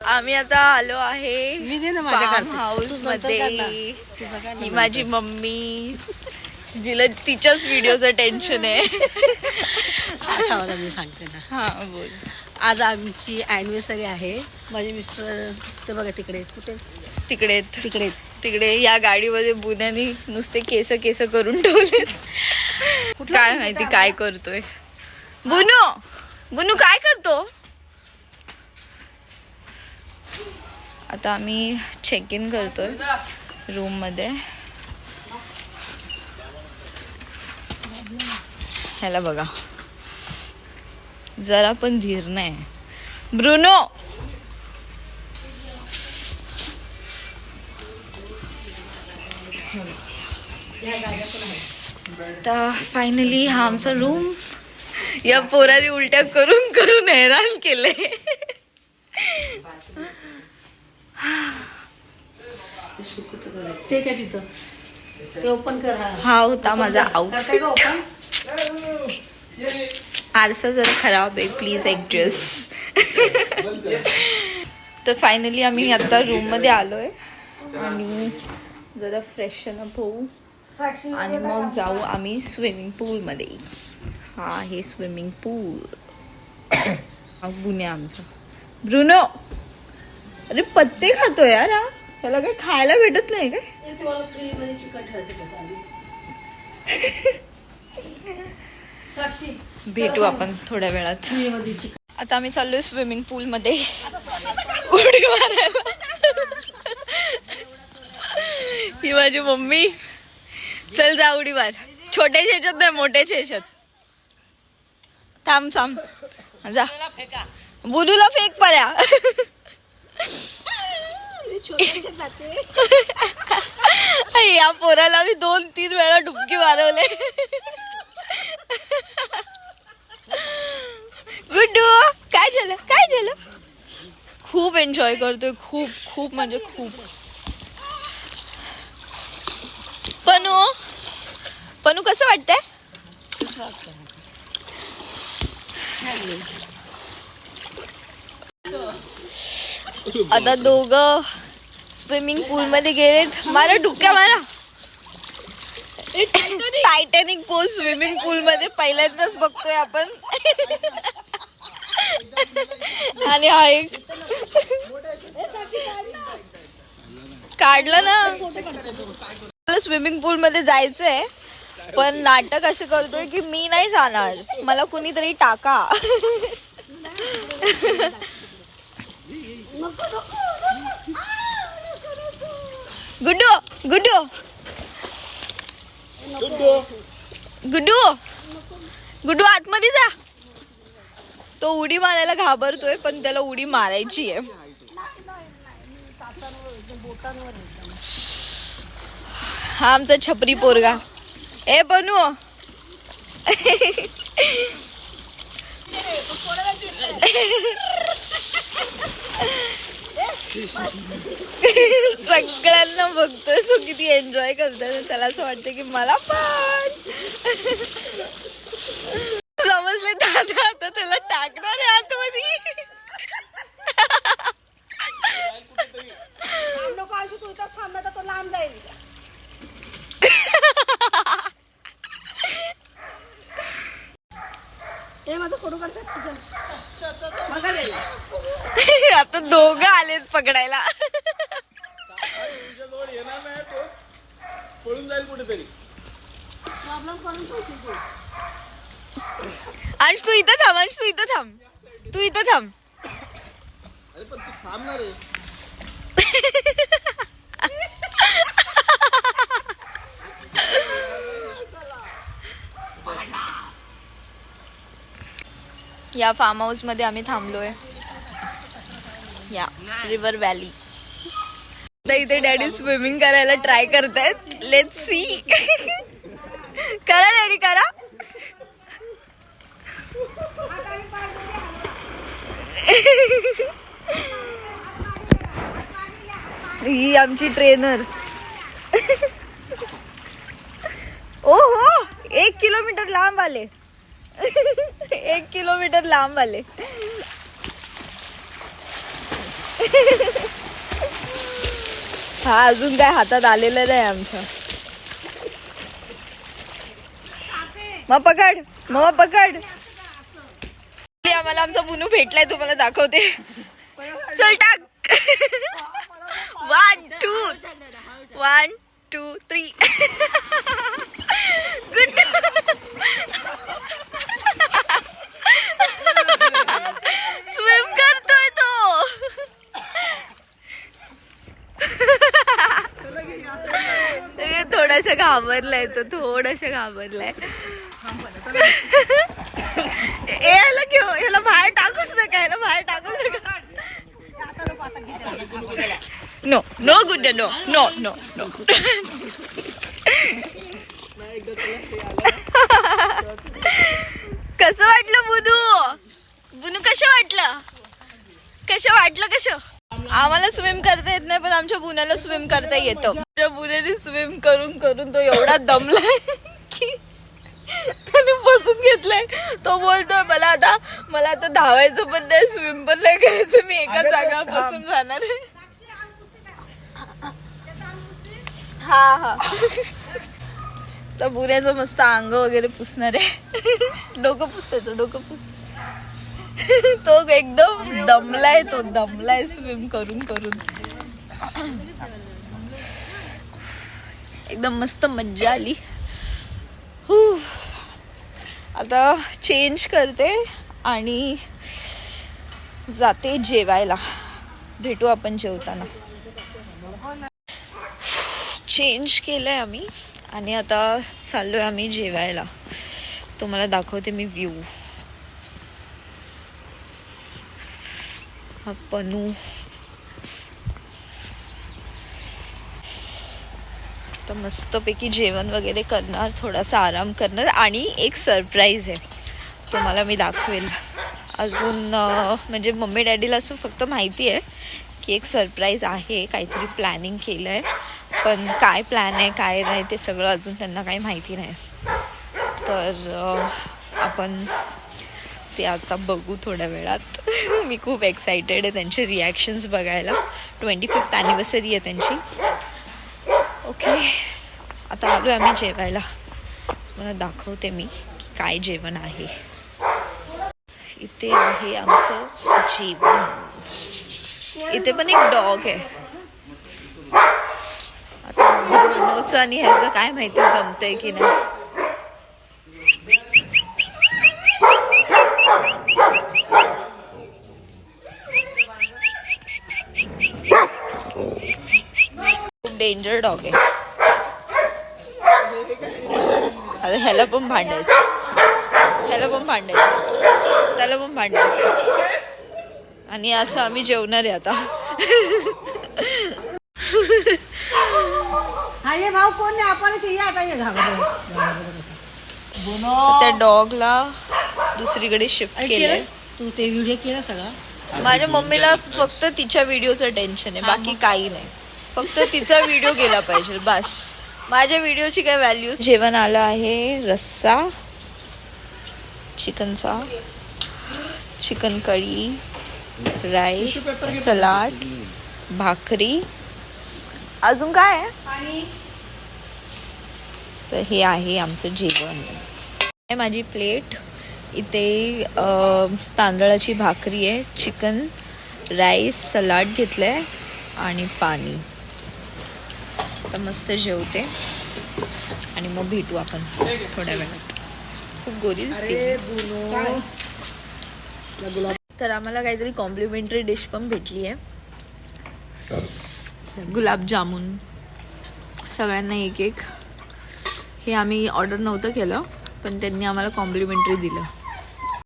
आम्ही आता आलो आहे फार्म हाऊस मध्ये. ही माझी मम्मी, जिला तिच्याच व्हिडिओचं टेन्शन आहे. मी सांगते ना. हा बोल. आज आमची अॅनिव्हर्सरी आहे. माझे मिस्टर ते बघा तिकडे, कुठे तिकडे तिकडे तिकडे या गाडीमध्ये बुन्यानी नुसते केस केस करून ठेवलेत. काय माहिती काय करतोय. बुनू बुनू काय करतो. आता आम्ही चेक इन करतोय रूम मध्ये. ह्याला बघा जरा पण धीर नाही. ब्रुनो तर फायनली हा आमचा रूम. या पोराने उलट्या करून करून हैराण केले. ते काय तिथं ते ओपन करा. हा होता माझा आउट. आरसा जरा खराब आहे, प्लीज ऍडजस्ट. तर फायनली आम्ही आता रूम मध्ये आलोय आणि जरा फ्रेशन अप होऊ आणि मग जाऊ आम्ही स्विमिंग पूल मध्ये. हा आहे स्विमिंग पूल. बुन्या आमचा. ब्रुनो अरे पत्ते खातो यार. हा त्याला काही खायला भेटत नाही काय. भेटू आपण थोड्या वेळात. आता आम्ही चाललोय स्विमिंग पूल मध्ये उडी मारायला. ही माझी मम्मी. चल जा उडी मार. छोट्याच्या ह्याच्यात नाही, मोठ्याच्या ह्याच्यात. थांब थांब जा. बुलूला फेक पर्या. या पोराला मी 2-3 वेळा डुबकी मारवले. गुड्डू काय झालं काय झालं. खूप एन्जॉय करतोय, खूप खूप म्हणजे खूप. पनू पनू कसं वाटतंय. आता दोघं स्विमिंग पूल मध्ये गेलेत. मारा डुबक्या मारा. टायटॅनिक पोज स्विमिंग पूल मध्ये पहिल्यांदाच बघतोय आपण. आणि हा एक काढलं ना. स्विमिंग पूल मध्ये जायचंय पण नाटक असं करतोय की मी नाही जाणार, मला कुणीतरी टाका. गुड्डू गुड्डू गुड्डू गुड्डू आतमध्ये जा. तो उडी मारायला घाबरतोय पण त्याला उडी मारायची आहे. हा आमचा छपरी पोरगा. ए बनू सगळ्यांना बघतोय तो किती एन्जॉय करतोय. त्याला असं वाटतं की मला पण. समजले दादा आता त्याला टाकणार आहे आतमध्ये. तो लांब जाईल. आता दोघं आलेत पकडायला. पळून जाईल कुठेतरी. अंश तू इथं थांब. अंश तू इथं थांब. तू इथं थांब. अरे पण तू थांबणार आहे. या फार्म हाऊस मध्ये आम्ही थांबलोय. या रिव्हर व्हॅली. इथे डॅडी स्विमिंग करायला ट्राय करतायत. Let's see. करा डॅडी करा. ही आमची ट्रेनर. ओ हो 1 किलोमीटर लांब आले. 1 किलोमीटर लांब आले. हा अजून काय हातात आलेलं नाही आमच्या. मग पकड, मग पकड. आम्हाला आमचा बुनू भेटलाय, तुम्हाला दाखवते. चल टाक. 1 2 3. गुड. स्विम करतोय तो. थोडासा घाबरलाय तो, थोडासा घाबरलाय. याला घेऊ, याला बाहेर टाकूच नका, याला बाहेर टाकूच नका. नो नो गुड्डे, नो नो नो नो. कसं वाटलं बुनू? बुनू कसं वाटलं? कसं वाटलं? कसं? आम्हाला स्विम करता येत नाही, पण आमच्या बुन्याला स्विम करता येतं. आमच्या बुन्याने स्विम करून करून तो एवढा दमलाय की त्याने बसून घेतलाय. तो बोलतोय मला आता धावायचं पण नाही, स्विम पण नाही करायचं, मी एका जागेवर बसून राहणार आहे. हा हा. तर बुऱ्याचं मस्त अंग वगैरे पुसणार आहे. डोकं पुस, त्याचं डोकं पुस. तो एकदम दमलाय, तो दमलाय स्विम करून करून. एकदम मस्त मज्जा आली. आता चेंज करते आणि जाते जेवायला. भेटू आपण जेवताना. चेंज केलंय आम्ही आणि आता चाललोय आम्ही जेवायला. तुम्हाला दाखवते मी व्ह्यू. हा पनू. तर मस्तपैकी जेवण वगैरे करणार, थोडासा आराम करणार आणि एक सरप्राईज आहे, तुम्हाला मी दाखवेल. अजून म्हणजे मम्मी डॅडीला असं फक्त माहिती आहे की एक सरप्राईज आहे, काहीतरी प्लॅनिंग केलं आहे, पण काय प्लॅन आहे काय नाही ते सगळं अजून त्यांना काही माहिती नाही. तर आपण ते आता बघू थोड्या वेळात. मी खूप एक्सायटेड आहे त्यांचे रिॲक्शन्स बघायला. 25th ॲनिव्हर्सरी आहे त्यांची. ओके, आता आलो आम्ही जेवायला. मला दाखवते मी काय जेवण आहे. इथे आहे आमचं जेवण. इथे पण एक डॉग आहे. आता ब्रुनोचं आणि ह्याचं काय माहिती जमतंय की नाही. खूप डेंजर डॉग आहे. आता ह्याला पण भांडायचं, ह्याला पण भांडायचं, त्याला पण भांडायचं. आणि असं आम्ही जेवणार आहे आता. भाऊ कोण नाही, आपण त्या डॉगला दुसरीकडे शिफ्ट केलंय. तू ते व्हिडिओ केला सगळा. माझ्या मम्मीला फक्त तिच्या व्हिडिओचं टेन्शन आहे, बाकी काही नाही. फक्त तिचा व्हिडिओ गेला पाहिजे बस. माझ्या व्हिडिओची काय व्हॅल्यू. जेवण आलं आहे. रस्सा, चिकनचा, चिकन कढी, राईस, सलाड, भाकरी. अजून काय आहे? तर हे आहे आमचं जेवण. माझी प्लेट. इथे तांदळाची भाकरी आहे, चिकन, राईस, सलाड घेतलंय आणि पाणी. आता मस्त जेवते आणि मग भेटू आपण थोड्या वेळात. खूप गोरी दिसते. तर आम्हाला काहीतरी कॉम्प्लिमेंटरी डिश पण भेटली आहे. गुलाबजामुन सगळ्यांना एक एक. हे आम्ही ऑर्डर नव्हतं केलं, पण त्यांनी आम्हाला कॉम्प्लिमेंटरी दिलं.